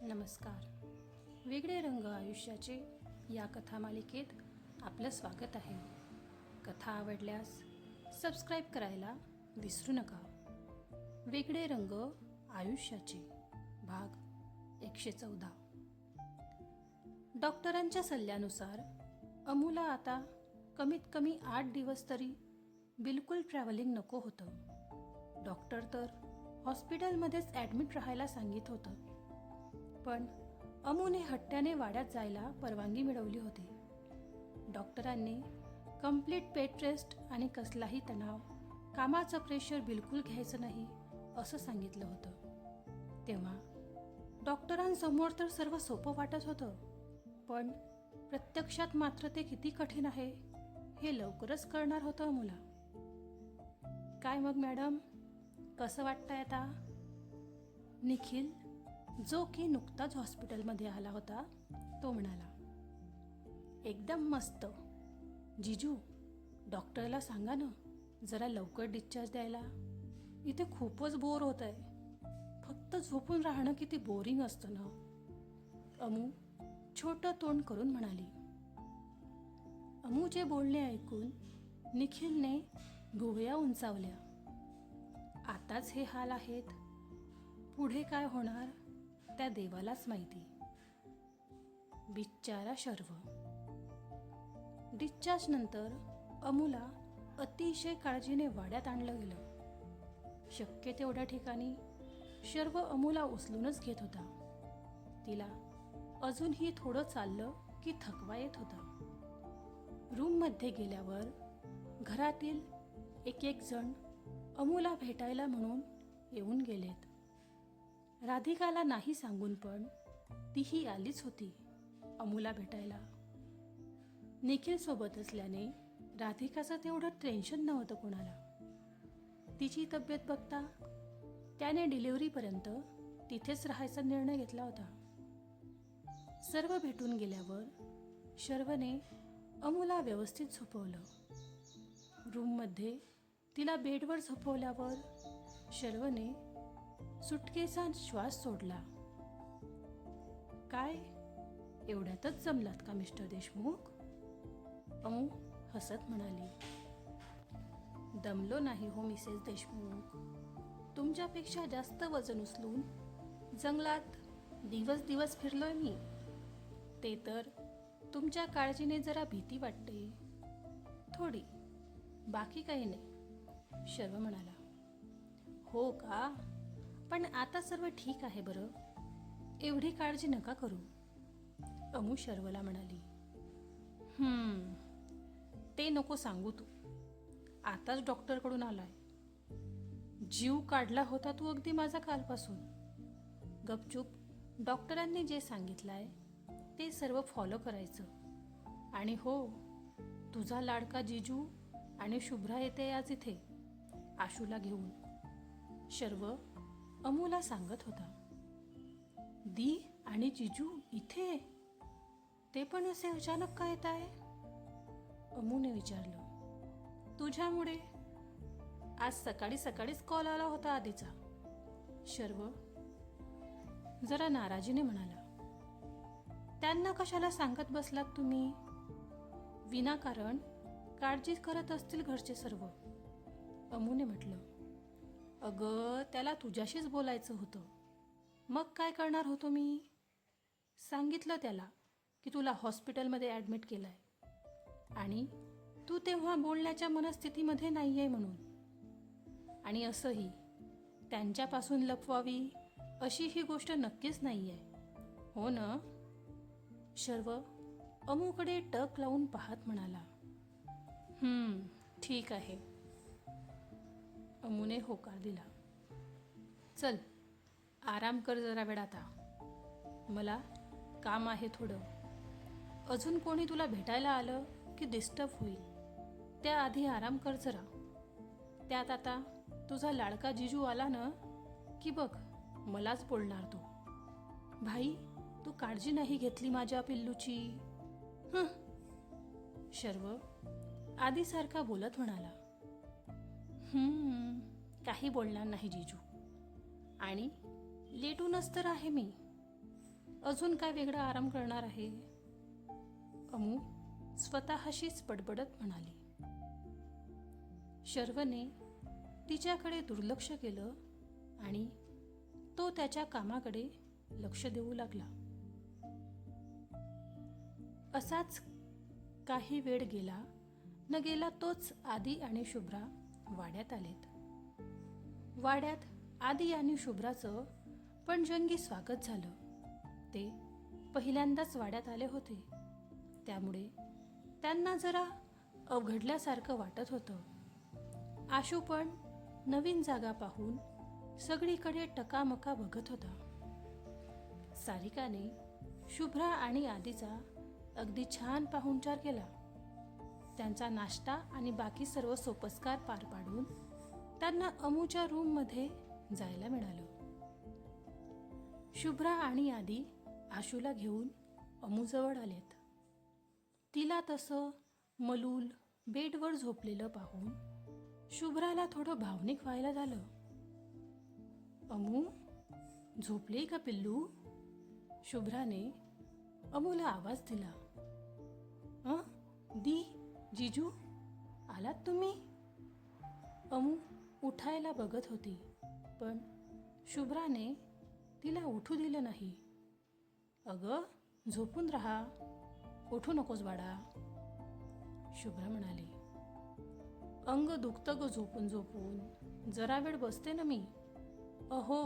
नमस्कार. वेगळे रंग आयुष्याचे या कथामालिकेत आपलं स्वागत आहे. कथा आवडल्यास सबस्क्राईब करायला विसरू नका. वेगळे रंग आयुष्याचे भाग 114. डॉक्टरांच्या सल्ल्यानुसार अमूला आता कमीत कमी 8 दिवस तरी बिलकुल ट्रॅव्हलिंग नको होतं. डॉक्टर तर हॉस्पिटलमध्येच ॲडमिट राहायला सांगित होतं. पण अमूने हट्ट्याने वाड्यात जायला परवानगी मिळवली होती. डॉक्टरांनी कंप्लीट बेड रेस्ट आणि कसलाही तणाव, कामाचं प्रेशर बिलकुल घ्यायचं नाही असं सांगितलं होतं. तेव्हा डॉक्टरांसमोर तर सर्व सोपं वाटत होतं, पण प्रत्यक्षात मात्र ते किती कठीण आहे हे लवकरच कळणार होतं अमूला. काय मग मॅडम, कसं वाटतंय आता? निखिल, जो की नुकताच हॉस्पिटलमध्ये आला होता, तो म्हणाला. एकदम मस्त. जिजू, डॉक्टरला सांगा ना जरा लवकर डिस्चार्ज द्यायला. इथे खूपच बोर होत आहे. फक्त झोपून राहणं किती बोरिंग असतं ना. अमू छोटं तोंड करून म्हणाली. अमूचे बोलणे ऐकून निखिलने भुवया उंचावल्या. आताच हे हाल आहेत, पुढे काय होणार त्या देवालाच माहिती. बिचारा शर्व. डिस्चार्ज नंतर अमूला अतिशय काळजीने वाड्यात आणलं गेलं. शक्य तेवढ्या ठिकाणी शर्व अमूला उचलूनच घेत होता. तिला अजूनही थोडं चाललं की थकवा येत होता. रूममध्ये गेल्यावर घरातील एक एक जण अमूला भेटायला म्हणून येऊन गेलेत. राधिकाला नाही सांगून पण तीही आलीच होती अमूला भेटायला. निखिल सोबत असल्याने राधिकाचं तेवढं टेन्शन नव्हतं कोणाला. तिची तब्येत बघता त्याने डिलिव्हरीपर्यंत तिथेच राहायचा निर्णय घेतला होता. सर्व भेटून गेल्यावर शर्वने अमूला व्यवस्थित झोपवलं. रूममध्ये तिला बेडवर झोपवल्यावर शर्वने सुटकेचा श्वास सोडला. काय, एवढ्यातच जमलात का मिस्टर देशमुख? अमू हसत म्हणाली. दमलो नाही हो मिसेस देशमुख. तुमच्यापेक्षा जास्त वजन उचलून जंगलात दिवस दिवस फिरलोय मी. ते तर तुमच्या काळजीने जरा भीती वाटते थोडी, बाकी काही नाही, शर्व म्हणाला. हो का? पण आता सर्व ठीक आहे बरं, एवढी काळजी नका करू, अमू शर्वला म्हणाली. ते नको सांगू तू. आताच डॉक्टरकडून आलाय. जीव काढला होता तू अगदी माझा कालपासून. गपचूप डॉक्टरांनी जे सांगितलंय ते सर्व फॉलो करायचं. आणि हो, तुझा लाडका जिजू आणि शुभ्रा येते आज इथे आशूला घेऊन, शर्व अमूला सांगत होता. दी आणि जिजू इथे? ते पण असे अचानक का येत आहे? अमूने विचारलं. तुझ्यामुळे. आज सकाळी सकाळीच कॉल आला होता आधीचा, शर्व जरा नाराजीने म्हणाला. त्यांना कशाला सांगत बसलात तुम्ही? विनाकारण काळजी करत असतील घरचे सर्व, अमूने म्हटलं. अगं, त्याला तुझ्याशीच बोलायचं होतं. मग काय करणार होतो मी? सांगितलं त्याला की तुला हॉस्पिटलमध्ये ॲडमिट केलं आहे आणि तू तेव्हा बोलण्याच्या मनस्थितीमध्ये नाही आहे म्हणून. आणि असंही त्यांच्यापासून लपवावी अशी ही गोष्ट नक्कीच नाही आहे, हो ना? शर्व अमूकडे टक लावून पाहत म्हणाला. ठीक आहे, अमूने होकार दिला. चल, आराम कर जरा वेळ आता. मला काम आहे थोडं. अजून कोणी तुला भेटायला आलं की डिस्टर्ब होईल. त्याआधी आराम कर जरा. त्यात आता तुझा लाडका जिजू आला ना की बघ मलाच बोलणार तो. भाई, तू काळजी नाही घेतली माझ्या पिल्लूची. शर्व आधीसारखा बोलत म्हणाला. काही बोलणार नाही जिजू. आणि लेटूनच तर आहे मी. अजून काय वेगळा आराम करणार आहे? अमू स्वतःशीच बडबडत म्हणाली. शर्वने तिच्याकडे दुर्लक्ष केलं आणि तो त्याच्या कामाकडे लक्ष देऊ लागला. असाच काही वेळ गेला न गेला तोच आदी आणि शुभ्रा वाड्यात आलेत. वाड्यात आदी आणि शुभ्राचं पण जंगी स्वागत झालं. ते पहिल्यांदाच वाड्यात आले होते, त्यामुळे त्यांना जरा अवघडल्यासारखं वाटत होतं. आशू पण नवीन जागा पाहून सगळीकडे टकामका बघत होता. सारिकाने शुभ्रा आणि आदीचा अगदी छान पाहुणचार केला. त्यांचा नाश्ता आणि बाकी सर्व सोपस्कार पार पाडून त्यांना अमूच्या रूममध्ये जायला मिळालं. शुभ्रा आणि आदी आशूला घेऊन अमूजवळ आलेत. तिला तसं मलूल बेडवर झोपलेलं पाहून शुभ्राला थोडं भावनिक व्हायला झालं. अमू, झोपली का पिल्लू? शुभ्राने अमूला आवाज दिला. दी, जीजू, आलात तुम्ही? अमू उठायला बघत होती, पण शुभ्राने तिला उठू दिलं नाही. अगं, झोपून राहा, उठू नकोस बाळा, शुभ्रा म्हणाली. अंग दुखतं ग झोपून झोपून, जरा वेळ बसते ना मी. अहो,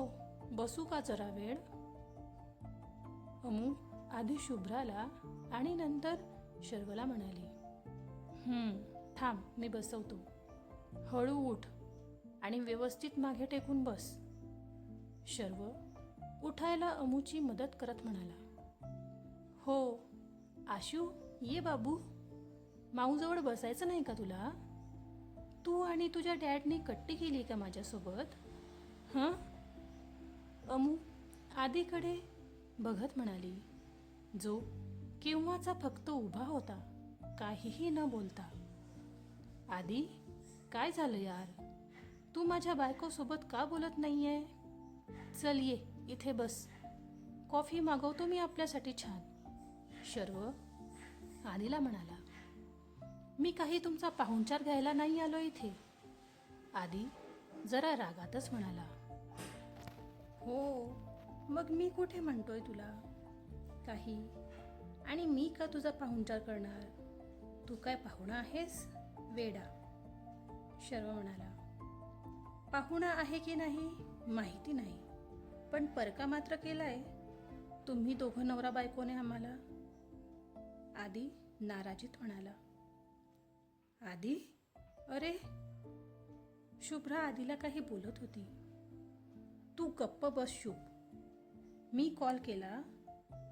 बसू का जरा वेळ? अमू आधी शुभ्राला आणि नंतर शर्वला म्हणाली. थांब, मी बसवतो. हळू उठ आणि व्यवस्थित मागे टेकून बस. शर्व उठायला अमूची मदत करत म्हणाला. हो, आशू, ये बाबू, माऊजवळ बसायचं नाही का तुला? तू आणि तुझ्या डॅडनी कट्टी केली का माझ्यासोबत? अमू आदीकडे बघत म्हणाली, जो केव्हाचा फक्त उभा होता, काहीही न बोलता. आदी, काय झालं यार? तू माझ्या बायकोसोबत का बोलत नाहीये? चल ये, इथे बस. कॉफी मागवतो मी आपल्यासाठी छान. शर्व आदीला म्हणाला. मी काही तुमचा पाहुणचार घ्यायला नाही आलो इथे. आदी जरा रागातच म्हणाला. हो, मग मी कुठे म्हणतोय तुला काही? आणि मी का तुझा पाहुणचार करणार? तू काय पाहुणा आहेस वेडा? शर्व म्हणाला. पाहुणा आहे की नाही माहिती नाही, पण परका मात्र केलाय तुम्ही दोघं नवरा बायकोने आम्हाला. आदी नाराजीत म्हणाला. आदी, अरे, शुभ्रा आदीला काही बोलत होती. तू गप्प बस शुभ. मी कॉल केला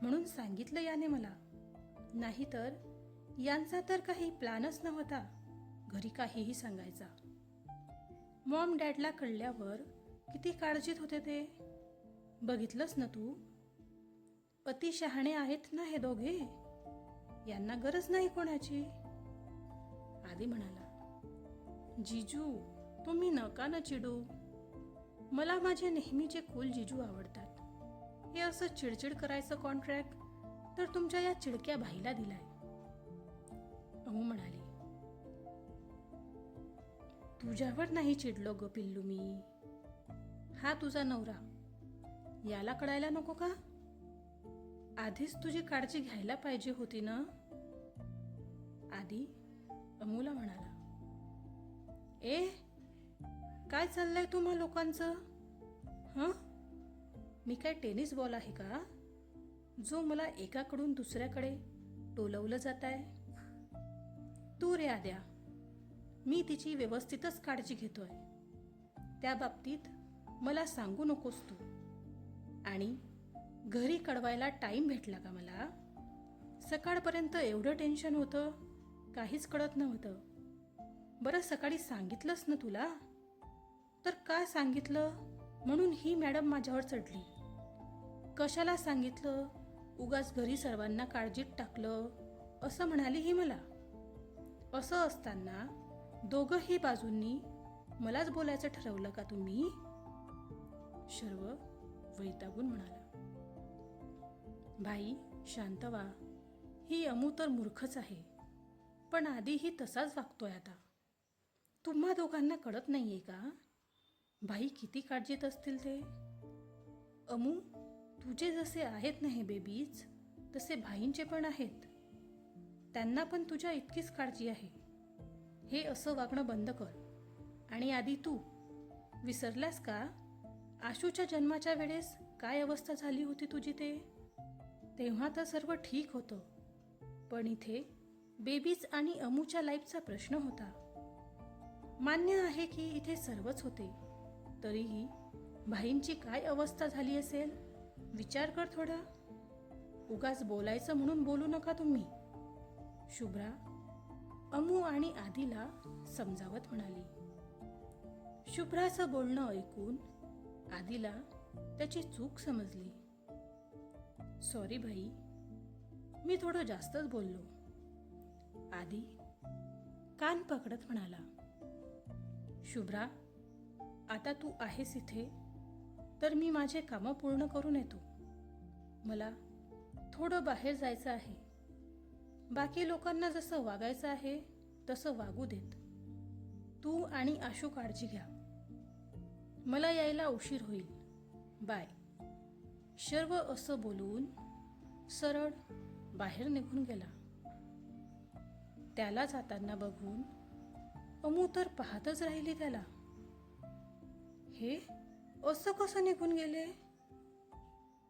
म्हणून सांगितलं याने मला, नाहीतर यांचा तर काही प्लॅनच नव्हता घरी काहीही सांगायचा. मॉम डॅडला कळल्यावर किती काळजीत होते ते बघितलंस ना तू? अति शहाणे आहेत ना हे दोघे, यांना गरज नाही कोणाची. आदी म्हणाला. जीजू, तुम्ही नका ना चिडू. मला माझे नेहमीचे कूल जीजू आवडतात. हे असं चिडचिड करायचं कॉन्ट्रॅक्ट तर तुमच्या या चिडक्या भाईला दिलाय. अमू म्हणाली. तुझ्यावर नाही चिडलो ग पिल्लू मी. हा तुझा नवरा, याला कळायला नको का? आधीच तुझी काळजी घ्यायला पाहिजे होती ना. आदी अमूला म्हणाला. काय चाललंय तुम्हा लोकांचं? मी काय टेनिस बॉल आहे का, जो मला एकाकडून दुसऱ्याकडे टोलवलं जात आहे? तू रे आद्या, मी तिची व्यवस्थितच काळजी घेतोय. त्या बाबतीत मला सांगू नकोस तू. आणि घरी कळवायला टाईम भेटला का मला? सकाळपर्यंत एवढं टेन्शन होतं, काहीच कळत नव्हतं. बरं, सकाळी सांगितलंस ना तुला, तर काय सांगितलं म्हणून ही मॅडम माझ्यावर चढली. कशाला सांगितलं, उगाच घरी सर्वांना काळजीत टाकलं असं म्हणाली ही मला. असं असताना दोघंही बाजूंनी मलाच बोलायचं ठरवलं का तुम्ही? शर्व वैतागून म्हणाला. भाई शांत व्हा. ही अमू तर मूर्खच आहे, पण आधीही तसाच वागतोय आता. तुम्हा दोघांना कळत नाहीये का भाई किती काळजीत असतील ते? अमू, तुझे जसे आहेत ना हे बेबीज, तसे भाईंचे पण आहेत. त्यांना पण तुझ्या इतकीच काळजी आहे. हे असं वागणं बंद कर. आणि आधी तू विसरलास का आशूच्या जन्माच्या वेळेस काय अवस्था झाली होती तुझी ते? तेव्हा तर सर्व ठीक होतं, पण इथे बेबीज आणि अमूच्या लाईफचा प्रश्न होता. मान्य आहे की इथे सर्वच होते, तरीही भाईंची काय अवस्था झाली असेल विचार कर थोडा. उगाच बोलायचं म्हणून बोलू नका तुम्ही. शुभ्रा अमू आणि आधीला समजावत म्हणाली. शुभ्राचं बोलणं ऐकून आधीला त्याची चूक समजली. सॉरी भाई, मी थोडं जास्तच बोललो. आधी कान पकडत म्हणाला. शुभ्रा, आता तू आहेस इथे तर मी माझे कामं पूर्ण करून येतो. मला थोडं बाहेर जायचं आहे. बाकी लोकांना जसं वागायचं आहे तसं वागू देत. तू आणि आशू काळजी घ्या. मला यायला उशीर होईल. बाय. शर्व असं बोलून सरळ बाहेर निघून गेला. त्याला जाताना बघून अमू तर पाहतच राहिली त्याला. हे असं कसं निघून गेले?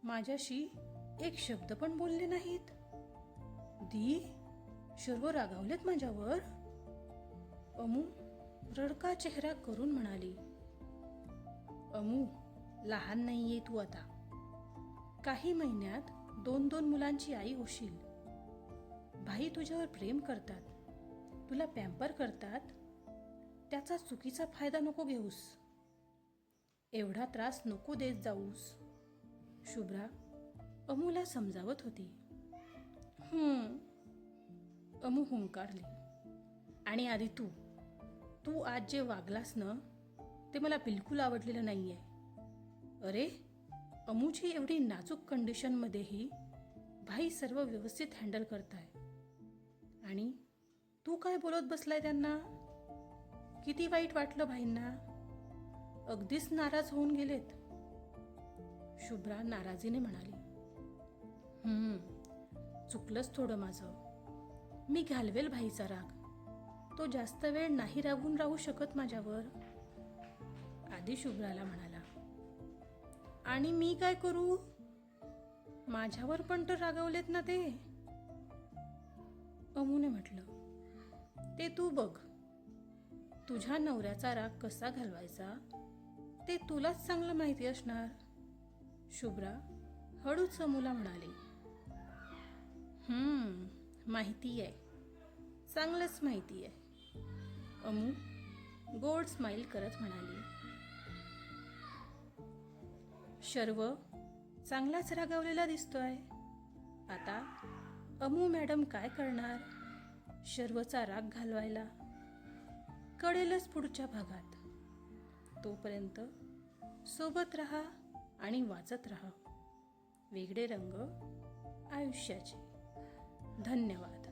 माझ्याशी एक शब्द पण बोलले नाहीत. दी, शर्व रागावलेत माझ्यावर. अमू रडका चेहरा करून म्हणाली. अमू, लहान नाहीये तू आता. काही महिन्यात 2 मुलांची आई होशील. भाई तुझ्यावर प्रेम करतात, तुला पॅम्पर करतात. त्याचा चुकीचा फायदा नको घेऊस. एवढा त्रास नको देत जाऊस. शुभ्रा अमूला समजावत होती. अमू हुंकारली. आणि आधी तू आज जे वागलास ना ते मला बिलकुल आवडलेलं नाहीये. अरे, अमूची एवढी नाजूक कंडिशनमध्येही भाई सर्व व्यवस्थित हँडल करताय, आणि तू काय बोलत बसलाय त्यांना? किती वाईट वाटलं भाईंना. अगदीच नाराज होऊन गेलेत. शुभ्रा नाराजीने म्हणाली. चुकलंच थोडं माझं. मी घालवेल भाईचा राग. तो जास्त वेळ नाही रागून राहू शकत माझ्यावर. आधी शुभ्राला म्हणाला. आणि मी काय करू? माझ्यावर पण तर रागवलेत ना ते. अमूने म्हटलं. ते तू बघ. तुझ्या नवऱ्याचा राग कसा घालवायचा ते तुलाच चांगलं माहिती असणार. शुभ्रा हळूच अमूला म्हणाली. माहिती आहे, चांगलंच माहिती आहे. अमू गोड स्माईल करत म्हणाली. शर्व चांगलाच रागावलेला दिसतोय. आता अमू मॅडम काय करणार शर्वचा राग घालवायला? कळेलच पुढच्या भागात. तोपर्यंत सोबत राहा आणि वाचत राहा वेगळे रंग आयुष्याचे. धन्यवाद.